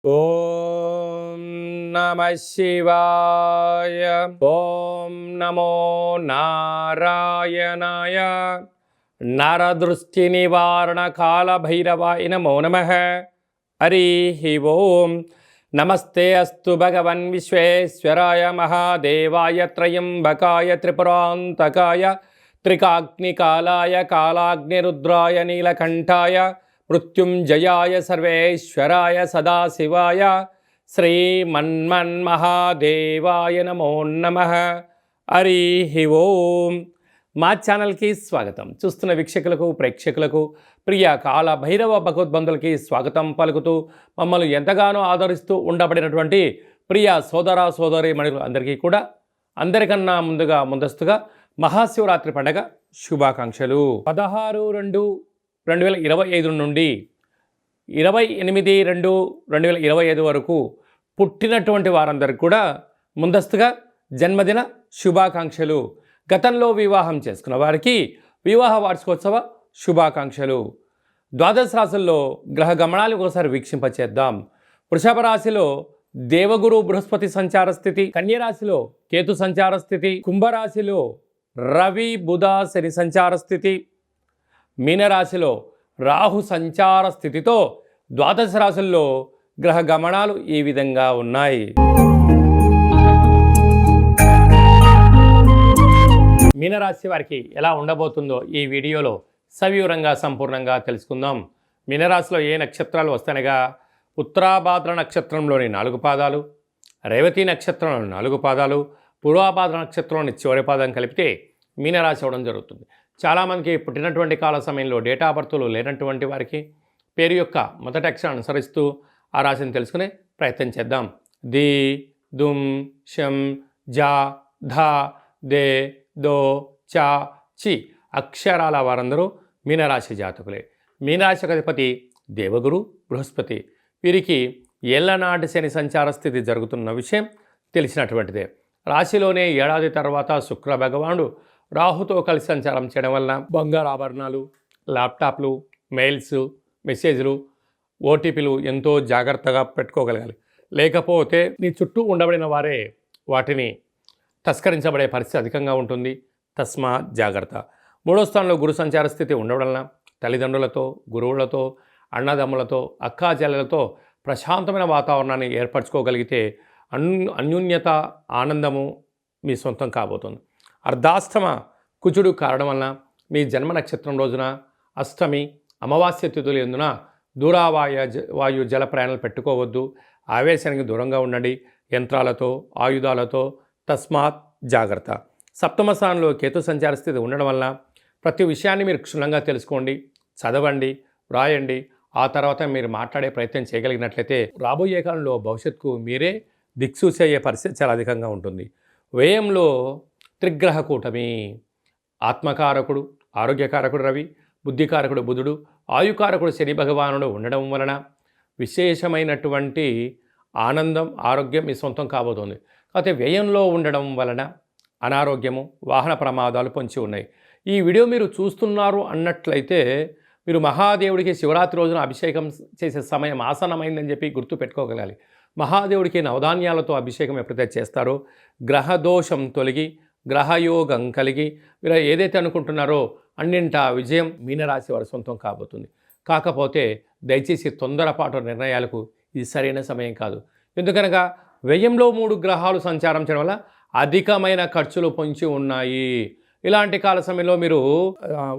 ఓం నమ శివాయ. ఓం నమో నారాయణాయ. నరదృష్టి నివారణ కాల భైరవాయ నమో నమః. హరి ఓం. నమస్తే అస్తు భగవన్ విశ్వేశ్వరాయ మహాదేవాయ త్రయంబకాయ త్రిపురాంతకాయ త్రికాగ్నికాలాయ కాలాగ్నిరుద్రాయ నీలకంఠాయ మృత్యుంజయాయ సర్వేశ్వరాయ సదాశివాయ శ్రీమన్మన్మహాదేవాయ నమో నమః. హరి ఓం. మా ఛానల్కి స్వాగతం. చూస్తున్న వీక్షకులకు ప్రేక్షకులకు ప్రియ కాల భైరవ భగవద్బంధులకి స్వాగతం పలుకుతూ మమ్మల్ని ఎంతగానో ఆదరిస్తూ ఉండబడినటువంటి ప్రియ సోదర సోదరి మణులు అందరికీ కూడా అందరికన్నా ముందస్తుగా మహాశివరాత్రి పండగ శుభాకాంక్షలు. 16/2/2025 నుండి 28/2/2025 వరకు పుట్టినటువంటి వారందరికీ కూడా ముందస్తుగా జన్మదిన శుభాకాంక్షలు. గతంలో వివాహం చేసుకున్న వారికి వివాహ వార్షికోత్సవ శుభాకాంక్షలు. ద్వాదశ రాశుల్లో గ్రహ గమనాలు ఒకసారి వీక్షింపచేద్దాం. వృషభ రాశిలో దేవగురు బృహస్పతి సంచార స్థితి, కన్యరాశిలో కేతు సంచార స్థితి, కుంభరాశిలో రవి బుధ శని సంచార స్థితి, మీనరాశిలో రాహు సంచార స్థితితో ద్వాదశ రాశుల్లో గ్రహ గమనాలు ఈ విధంగా ఉన్నాయి. మీనరాశి వారికి ఎలా ఉండబోతుందో ఈ వీడియోలో సవివరంగా సంపూర్ణంగా తెలుసుకుందాం. మీనరాశిలో ఏ నక్షత్రాలు వస్తాయనగా ఉత్తరాభాద్ర నక్షత్రంలోని 4 పాదాలు, రేవతి నక్షత్రంలోని 4 పాదాలు, పూర్వాభాద్ర నక్షత్రంలోని చివరి పాదం కలిపితే మీనరాశి అవ్వడం జరుగుతుంది. చాలామందికి పుట్టినటువంటి కాల సమయంలో డేటా బర్త్లు లేనటువంటి వారికి పేరు యొక్క మొదటి అక్షరాన్ని అనుసరిస్తూ ఆ రాశిని తెలుసుకునే ప్రయత్నం చేద్దాం. ది, దుమ్, షం, జా, ధ, దే, దో, చా, చి అక్షరాల వారందరూ మీనరాశి జాతకులే. మీనరాశికి అధిపతి దేవగురు బృహస్పతి. వీరికి ఏళ్లనాటి శని సంచార స్థితి జరుగుతున్న విషయం తెలిసినటువంటిదే. రాశిలోనే ఏడాది తర్వాత శుక్ర భగవానుడు రాహుతో కలిసి సంచారం చేయడం వలన బంగారు ఆభరణాలు, ల్యాప్టాప్లు, మెయిల్స్, మెసేజ్లు, ఓటీపీలు ఎంతో జాగ్రత్తగా పెట్టుకోగలగాలి. లేకపోతే నీ చుట్టూ ఉండబడిన వారే వాటిని తస్కరించబడే పరిస్థితి అధికంగా ఉంటుంది. తస్మాత్ జాగ్రత్త. 3వ స్థానంలో గురు సంచార స్థితి ఉండడం వలన తల్లిదండ్రులతో, గురువులతో, అన్నదమ్ములతో, అక్కా చెల్లెలతో ప్రశాంతమైన వాతావరణాన్ని ఏర్పరచుకోగలిగితే అన్యోన్యత, ఆనందము మీ సొంతం కాబోతుంది. అర్ధాష్టమ కుజుడు కారణం వలన మీ జన్మ నక్షత్రం రోజున అష్టమి, అమావాస్య తిథులు ఎందున వాయు జల ప్రయాణాలు పెట్టుకోవద్దు. ఆవేశానికి దూరంగా ఉండండి. యంత్రాలతో, ఆయుధాలతో తస్మాత్ జాగ్రత్త. సప్తమ స్థానంలో కేతు సంచార స్థితి ఉండడం వలన ప్రతి విషయాన్ని మీరు క్షుణ్ణంగా తెలుసుకోండి, చదవండి, వ్రాయండి. ఆ తర్వాత మీరు మాట్లాడే ప్రయత్నం చేయగలిగినట్లయితే రాబోయే కాలంలో భవిష్యత్తుకు మీరే దిక్సూచి అయ్యే పరిస్థితి చాలా అధికంగా ఉంటుంది. వ్యయంలో త్రిగ్రహ కూటమి. ఆత్మకారకుడు, ఆరోగ్యకారకుడు రవి, బుద్ధికారకుడు బుధుడు, ఆయుకారకుడు శని భగవానుడు ఉండడం వలన విశేషమైనటువంటి ఆనందం, ఆరోగ్యం మీ సొంతం కాబోతుంది. కాకపోతే వ్యయంలో ఉండడం వలన అనారోగ్యము, వాహన ప్రమాదాలు పొంచి ఉన్నాయి. ఈ వీడియో మీరు చూస్తున్నారు అన్నట్లయితే మీరు మహాదేవుడికి శివరాత్రి రోజున అభిషేకం చేసే సమయం ఆసన్నమైందని చెప్పి గుర్తు పెట్టుకోగలగాలి. మహాదేవుడికి నవధాన్యాలతో అభిషేకం ఎప్పుడైతే చేస్తారో గ్రహదోషం తొలగి గ్రహయోగం కలిగి మీరు ఏదైతే అనుకుంటున్నారో అన్నింటా విజయం మీనరాశి వారి సొంతం కాబోతుంది. కాకపోతే దయచేసి తొందరపాటు నిర్ణయాలకు ఇది సరైన సమయం కాదు. ఎందుకనగా వ్యయంలో 3 గ్రహాలు సంచారం చేయడం వల్ల అధికమైన ఖర్చులు పొంచి ఉన్నాయి. ఇలాంటి కాల సమయంలో మీరు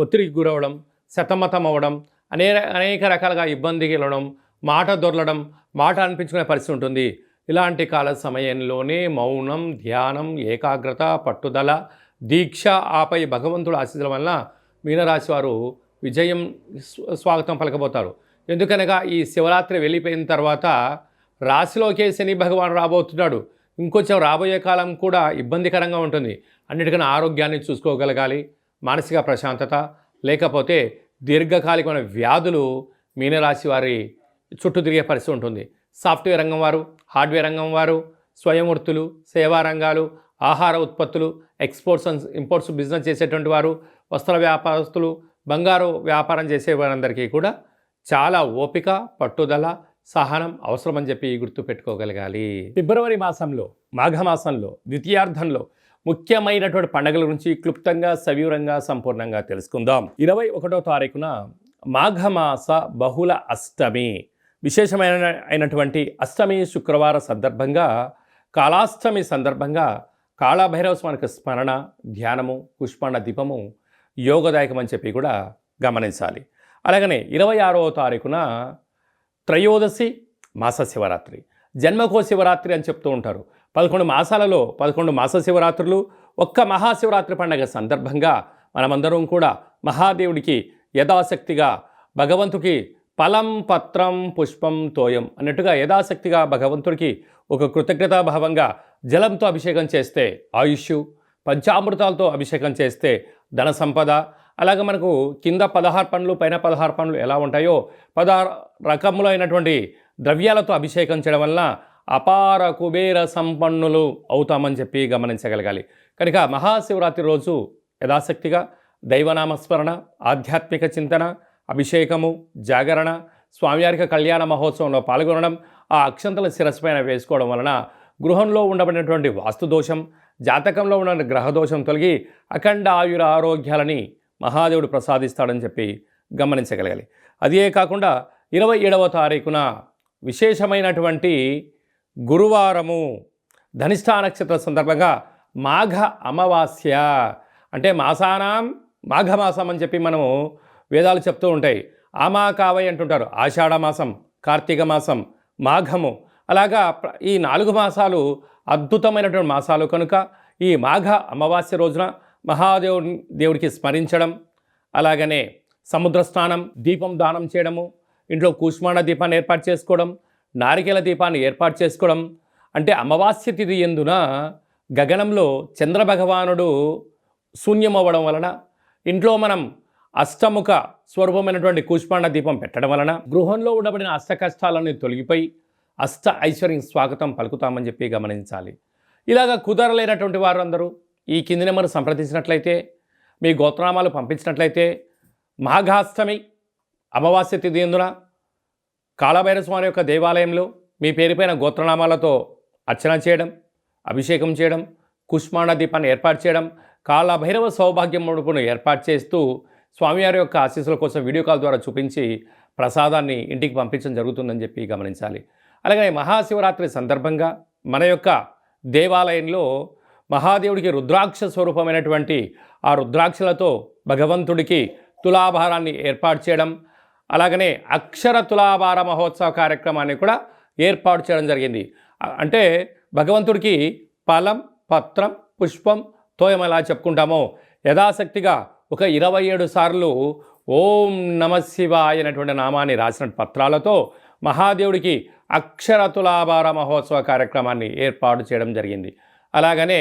ఒత్తిడికి గురవడం, సతమతం అవ్వడం, అనేక రకాలుగా ఇబ్బందికి వెళ్ళడం, మాట దొరలడం, మాట అనిపించుకునే పరిస్థితి ఉంటుంది. ఇలాంటి కాల సమయంలోనే మౌనం, ధ్యానం, ఏకాగ్రత, పట్టుదల, దీక్ష, ఆపై భగవంతుడు ఆశీస్సుల వలన మీనరాశి వారు విజయం స్వాగతం పలకబోతారు. ఎందుకనగా ఈ శివరాత్రి వెళ్ళిపోయిన తర్వాత రాశిలోకే శని భగవాన్ రాబోతున్నాడు. ఇంకొంచెం రాబోయే కాలం కూడా ఇబ్బందికరంగా ఉంటుంది. అన్నిటికన్నా ఆరోగ్యాన్ని చూసుకోగలగాలి, మానసిక ప్రశాంతత, లేకపోతే దీర్ఘకాలికమైన వ్యాధులు మీనరాశి వారి చుట్టూ తిరిగే పరిస్థితి ఉంటుంది. సాఫ్ట్వేర్ రంగం వారు, హార్డ్వేర్ రంగం వారు, స్వయం వృత్తులు, సేవా రంగాలు, ఆహార ఉత్పత్తులు, ఎక్స్పోర్ట్స్ అండ్ ఇంపోర్ట్స్ బిజినెస్ చేసేటువంటి వారు, వస్త్ర వ్యాపారస్తులు, బంగారు వ్యాపారం చేసే వారందరికీ కూడా చాలా ఓపిక, పట్టుదల, సహనం అవసరమని చెప్పి గుర్తుపెట్టుకోగలగాలి. ఫిబ్రవరి మాసంలో మాఘమాసంలో ద్వితీయార్థంలో ముఖ్యమైనటువంటి పండుగల గురించి క్లుప్తంగా సవివరంగా సంపూర్ణంగా తెలుసుకుందాం. 21వ తారీఖున మాఘమాస బహుళ అష్టమి, విశేషమైనటువంటి అష్టమి శుక్రవార సందర్భంగా కాళాష్టమి సందర్భంగా కాళభైరవ స్వామికి స్మరణ, ధ్యానము, పుష్పాండ దీపము యోగదాయకం అని చెప్పి కూడా గమనించాలి. అలాగనే 26వ తారీఖున త్రయోదశి మాస శివరాత్రి, జన్మకో శివరాత్రి అని చెప్తూ ఉంటారు. 11 మాసాలలో 11 మాస శివరాత్రులు, ఒక్క మహాశివరాత్రి పండుగ సందర్భంగా మనమందరం కూడా మహాదేవుడికి యథాశక్తిగా భగవంతుడికి ఫలం పత్రం పుష్పం తోయం అన్నట్టుగా యథాశక్తిగా భగవంతుడికి ఒక కృతజ్ఞతాభావంగా జలంతో అభిషేకం చేస్తే ఆయుష్, పంచామృతాలతో అభిషేకం చేస్తే ధన సంపద, అలాగే మనకు కింద 16 పండ్లు పైన 16 పండ్లు ఎలా ఉంటాయో 16 రకములైనటువంటి ద్రవ్యాలతో అభిషేకం చేయడం వలన అపార కుబేర సంపన్నులు అవుతామని చెప్పి గమనించగలగాలి. కనుక మహాశివరాత్రి రోజు యథాశక్తిగా దైవనామస్మరణ, ఆధ్యాత్మిక చింతన, అభిషేకము, జాగరణ, స్వామివారికి కళ్యాణ మహోత్సవంలో పాల్గొనడం, ఆ అక్షంతల శిరస్సు పైన వేసుకోవడం వలన గృహంలో ఉండబడినటువంటి వాస్తుదోషం, జాతకంలో ఉన్న గ్రహదోషం తొలగి అఖండ ఆయుర ఆరోగ్యాలని మహాదేవుడు ప్రసాదిస్తాడని చెప్పి గమనించగలగాలి. అదే కాకుండా 27వ తారీఖున విశేషమైనటువంటి గురువారము ధనిష్ఠా నక్షత్ర సందర్భంగా మాఘ అమావాస్య, అంటే మాసానాం మాఘమాసం అని చెప్పి మనము వేదాలు చెప్తూ ఉంటాయి. ఆమాకావై అంటుంటారు. ఆషాఢ మాసం, కార్తీక మాసం, మాఘము, అలాగా ఈ 4 మాసాలు అద్భుతమైనటువంటి మాసాలు కనుక ఈ మాఘ అమావాస్య రోజున దేవుడికి స్మరించడం, అలాగనే సముద్ర స్నానం, దీపం దానం చేయడము, ఇంట్లో కూష్మాండ దీపాన్ని ఏర్పాటు చేసుకోవడం, నారికేల దీపాన్ని ఏర్పాటు చేసుకోవడం, అంటే అమావాస్య తిథి ఎందున గగనంలో చంద్రభగవానుడు శూన్యమవ్వడం వలన ఇంట్లో మనం అష్టముఖ స్వరూపమైనటువంటి కూష్మాండ దీపం పెట్టడం వలన గృహంలో ఉండబడిన అష్ట కష్టాలన్నీ తొలగిపోయి అష్ట ఐశ్వర్యం స్వాగతం పలుకుతామని చెప్పి గమనించాలి. ఇలాగ కుదరలేనటువంటి వారు అందరూ ఈ కింది నెంబర్ సంప్రదించినట్లయితే, మీ గోత్రనామాలు పంపించినట్లయితే మాఘాష్టమి అమావాస్య తిథి ఎందున కాళభైరవ స్వామి యొక్క దేవాలయంలో మీ పేరుపైన గోత్రనామాలతో అర్చన చేయడం, అభిషేకం చేయడం, కుష్మాండ దీపాన్ని ఏర్పాటు చేయడం, కాళభైరవ సౌభాగ్యం ముడుపును ఏర్పాటు చేస్తూ స్వామివారి యొక్క ఆశీస్సుల కోసం వీడియో కాల్ ద్వారా చూపించి ప్రసాదాన్ని ఇంటికి పంపించడం జరుగుతుందని చెప్పి గమనించాలి. అలాగే మహాశివరాత్రి సందర్భంగా మన యొక్క దేవాలయంలో మహాదేవుడికి రుద్రాక్ష స్వరూపమైనటువంటి ఆ రుద్రాక్షలతో భగవంతుడికి తులాభారాన్ని ఏర్పాటు చేయడం, అలాగనే అక్షర తులాభార మహోత్సవ కార్యక్రమాన్ని కూడా ఏర్పాటు చేయడం జరిగింది. అంటే భగవంతుడికి ఫలం పత్రం పుష్పం తోయం ఎలా చెప్పుకుంటామో యథాశక్తిగా ఒక 27 సార్లు ఓం నమ శివాయ అనేటువంటి నామాన్ని రాసిన పత్రాలతో మహాదేవుడికి అక్షర తులాభార మహోత్సవ కార్యక్రమాన్ని ఏర్పాటు చేయడం జరిగింది. అలాగనే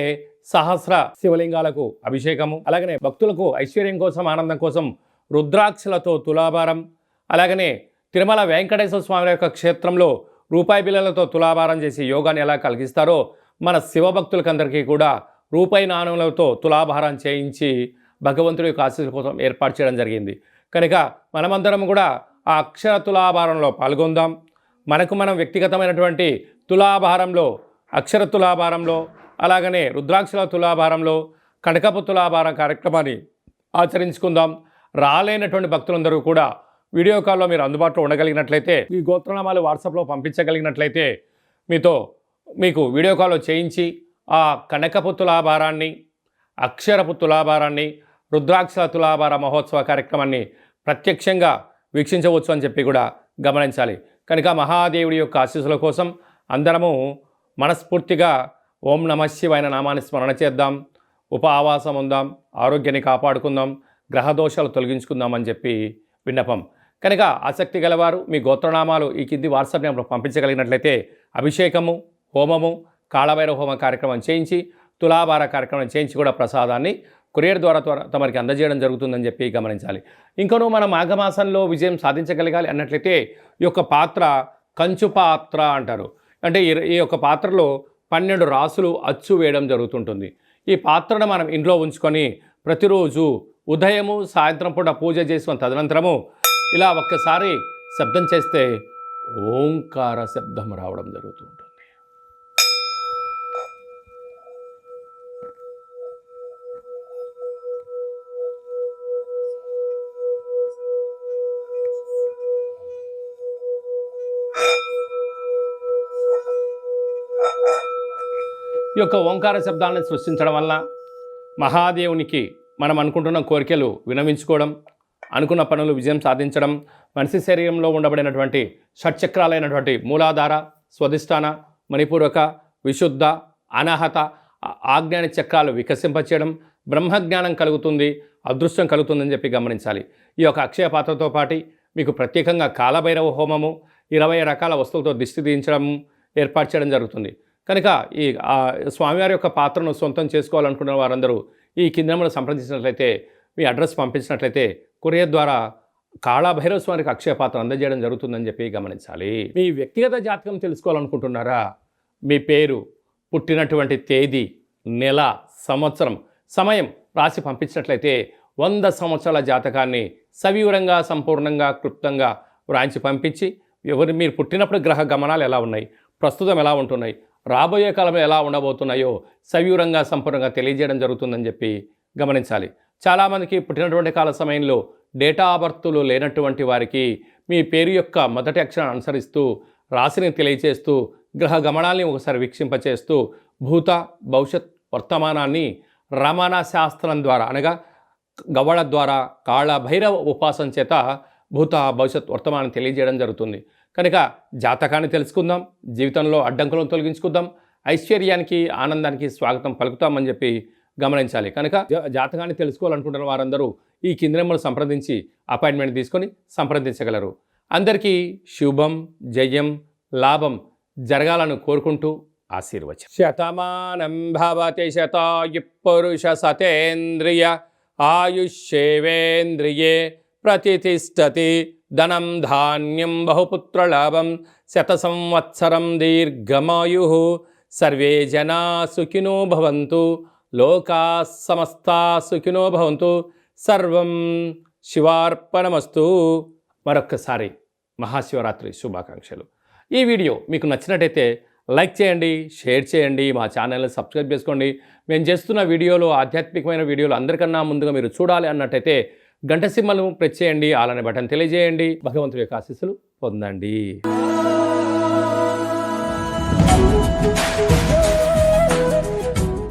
సహస్ర శివలింగాలకు అభిషేకము, అలాగనే భక్తులకు ఐశ్వర్యం కోసం ఆనందం కోసం రుద్రాక్షలతో తులాభారం, అలాగనే తిరుమల వెంకటేశ్వర స్వామి యొక్క క్షేత్రంలో రూపాయి బిళ్ళలతో తులాభారం చేసి యోగాన్ని ఎలా కలిగిస్తారో మన శివభక్తులకందరికీ కూడా రూపాయి నాణ్యాలతో తులాభారం చేయించి భగవంతుడి యొక్క ఆశీస్సుల కోసం ఏర్పాటు చేయడం జరిగింది. కనుక మనమందరం కూడా ఆ అక్షర తులాభారంలో పాల్గొందాం. మనకు మనం వ్యక్తిగతమైనటువంటి తులాభారంలో, అక్షర తులాభారంలో, అలాగనే రుద్రాక్షల తులాభారంలో, కనకపు తులాభారం కార్యక్రమాన్ని ఆచరించుకుందాం. రాలేనటువంటి భక్తులందరూ కూడా వీడియో కాల్లో మీరు అందుబాటులో ఉండగలిగినట్లయితే, ఈ గోత్రనామాలు వాట్సాప్లో పంపించగలిగినట్లయితే మీకు వీడియో కాల్లో చేయించి ఆ కనకపు తులాభారాన్ని, అక్షరపు తులాభారాన్ని, రుద్రాక్షల తులాభార మహోత్సవ కార్యక్రమాన్ని ప్రత్యక్షంగా వీక్షించవచ్చు అని చెప్పి కూడా గమనించాలి. కనుక మహాదేవుడి యొక్క ఆశీస్సుల కోసం అందరము మనస్ఫూర్తిగా ఓం నమ శివాయ నామాన్ని స్మరణ చేద్దాం, ఆవాసం ఉందాం, ఆరోగ్యాన్ని కాపాడుకుందాం, గ్రహదోషాలు తొలగించుకుందామని చెప్పి విన్నపం. కనుక ఆసక్తి గలవారు మీ గోత్రనామాలు ఈ కింది వాట్సాప్ నెంబర్ పంపించగలిగినట్లయితే అభిషేకము, హోమము, కాళభైరవ హోమ కార్యక్రమం చేయించి తులాభార కార్యక్రమం చేయించి కూడా ప్రసాదాన్ని కొరియర్ ద్వారా తమరికి అందజేయడం జరుగుతుందని చెప్పి గమనించాలి. ఇంకనూ మనం మాఘమాసంలో విజయం సాధించగలగాలి అన్నట్లయితే ఈ యొక్క పాత్ర కంచు పాత్ర అంటారు. అంటే ఈ యొక్క పాత్రలో 12 రాసులు అచ్చు వేయడం జరుగుతుంటుంది. ఈ పాత్రను మనం ఇంట్లో ఉంచుకొని ప్రతిరోజు ఉదయము సాయంత్రం పూట పూజ చేసుకున్న తదనంతరము ఇలా ఒక్కసారి శబ్దం చేస్తే ఓంకార శబ్దం రావడం జరుగుతూ ఉంటుంది. ఈ యొక్క ఓంకార శబ్దాలను సృష్టించడం వల్ల మహాదేవునికి మనం అనుకుంటున్న కోరికలు వినవించుకోవడం, అనుకున్న పనులు విజయం సాధించడం, మనిషి శరీరంలో ఉండబడినటువంటి షట్చక్రాలైనటువంటి మూలాధార, స్వధిష్టాన, మణిపూరక, విశుద్ధ, అనాహత, ఆజ్ఞాన చక్రాలు వికసింపచేయడం, బ్రహ్మజ్ఞానం కలుగుతుంది, అదృష్టం కలుగుతుందని చెప్పి గమనించాలి. ఈ యొక్క అక్షయ పాత్రతో పాటు మీకు ప్రత్యేకంగా కాలభైరవ హోమము, 20 రకాల వస్తువులతో దిష్టి తీయించడం ఏర్పాటు చేయడం జరుగుతుంది. కనుక ఈ స్వామివారి యొక్క పాత్రను సొంతం చేసుకోవాలనుకున్న వారందరూ ఈ కింద నెంబర్ను సంప్రదించినట్లయితే, మీ అడ్రస్ పంపించినట్లయితే కొరియర్ ద్వారా కాళభైరవ స్వామికి అక్షయ పాత్ర అందజేయడం జరుగుతుందని చెప్పి గమనించాలి. మీ వ్యక్తిగత జాతకం తెలుసుకోవాలనుకుంటున్నారా? మీ పేరు, పుట్టినటువంటి తేదీ, నెల, సంవత్సరం, సమయం రాసి పంపించినట్లయితే 100 సంవత్సరాల జాతకాన్ని సవివరంగా, సంపూర్ణంగా, క్లుప్తంగా వ్రాయించి పంపించి మీరు పుట్టినప్పుడు గ్రహ గమనాలు ఎలా ఉన్నాయి, ప్రస్తుతం ఎలా ఉంటున్నాయి, రాబోయే కాలంలో ఎలా ఉండబోతున్నాయో సవివరంగా, సంపూర్ణంగా తెలియజేయడం జరుగుతుందని చెప్పి గమనించాలి. చాలామందికి పుట్టినటువంటి కాల సమయంలో డేటా ఆఫ్ బర్త్లు లేనటువంటి వారికి మీ పేరు యొక్క మొదటి అక్షరాన్ని అనుసరిస్తూ రాశిని తెలియజేస్తూ గ్రహ గమనాల్ని ఒకసారి వీక్షింపచేస్తూ భూత, భవిష్యత్, వర్తమానాన్ని రమణ శాస్త్రం ద్వారా అనగా గవ్వళ ద్వారా కాళభైరవ ఉపాసన చేత భూత, భవిష్యత్, వర్తమానం తెలియజేయడం జరుగుతుంది. కనుక జాతకాన్ని తెలుసుకుందాం, జీవితంలో అడ్డంకులను తొలగించుకుందాం, ఐశ్వర్యానికి, ఆనందానికి స్వాగతం పలుకుతామని చెప్పి గమనించాలి. కనుక జాతకాన్ని తెలుసుకోవాలనుకుంటున్న వారందరూ ఈ కింద నెంబర్ను సంప్రదించి అపాయింట్మెంట్ తీసుకొని సంప్రదించగలరు. అందరికీ శుభం, జయం, లాభం జరగాలని కోరుకుంటూ ఆశీర్వచనం. శతమానం భవతి శతాయు పురుష సతేంద్రియ ఆయుష్యేవేంద్రియే ప్రతిష్టతి ధనం ధాన్యం బహుపుత్రలాభం శత సంవత్సరం దీర్ఘమాయు. సర్వే జనా సుఖినో భవంతు, లోకా సమస్తా సుఖినో భవంతు. సర్వం శివార్పణమస్తు. మరొక్కసారి మహాశివరాత్రి శుభాకాంక్షలు. ఈ వీడియో మీకు నచ్చినట్టయితే లైక్ చేయండి, షేర్ చేయండి, మా ఛానల్ని సబ్స్క్రైబ్ చేసుకోండి. మేము చేస్తున్న వీడియోలు, ఆధ్యాత్మికమైన వీడియోలు అందరికన్నా ముందుగా మీరు చూడాలి అన్నట్టయితే గంట సింబల్ను ప్రెస్ చేయండి, అలానే బటన్ తెలియజేయండి. భగవంతుడి యొక్క ఆశీస్సులు పొందండి.